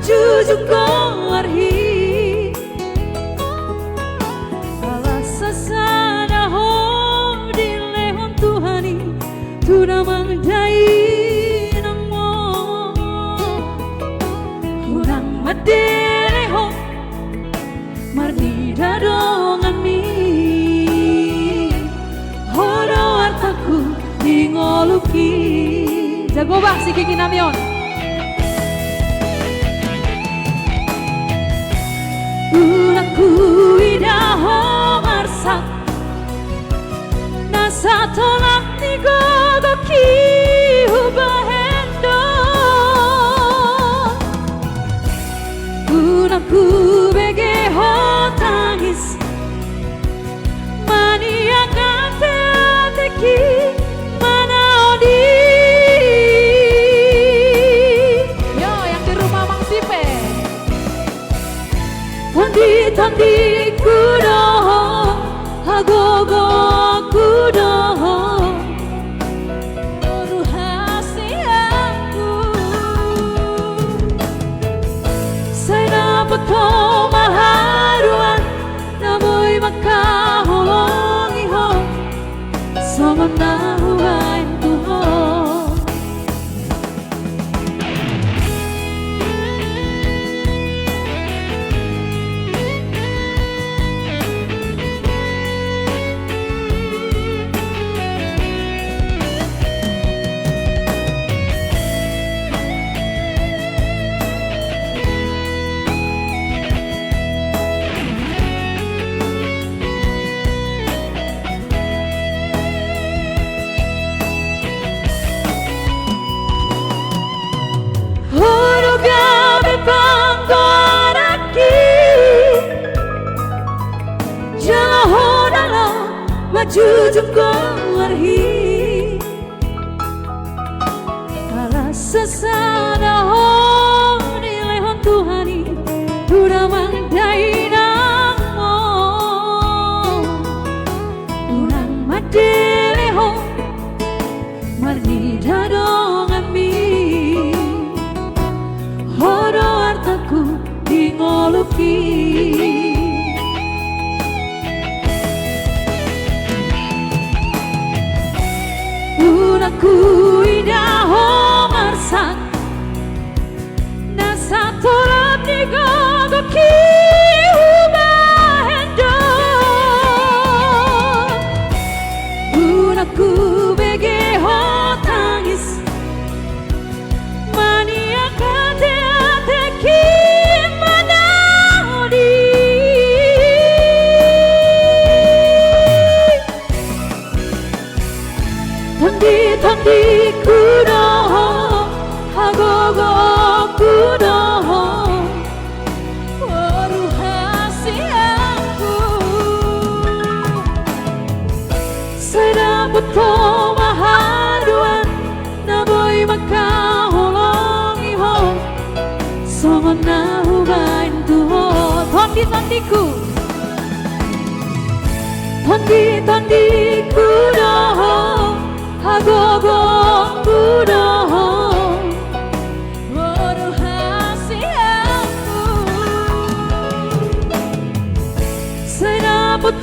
Jujur arhi Alasa sana ho di lehon Tuhani Tuna mangdai namo Hurang madele ho Marni dadongan mi Horo artaku ningoluki Jago bang si Kiki Namion. Aku idaho marsak Nasa tolak ni gogoki hubahendo Aku bege ho tangis Mania kate ateki mana odi Yo yang di rumah Mang Sipe Tandi kudoho Hagogo kudoho Ruhasi aku Saya dapat maharuan Namoy makaholongi ho Sama nahuain tuho Jujur arhi Alasa sana ho di lehon Tuhani Udah mangdai namo Urang madele ho Marni dadongan mi Horo artaku dingoluki Aku idaho marsak Nasa tolap ni gogoki hubahendo Aku bege ho tangis Mania kate ateki mana odi Tandi kudoho Hagogo kudoho Ruhasi aku Saya dapat maharuan Naboy makaholongi ho Sama nahubain tuho Tondi-tondiku Tondi kudoho Hagogo kudoho Ruhasi aku Saya dapat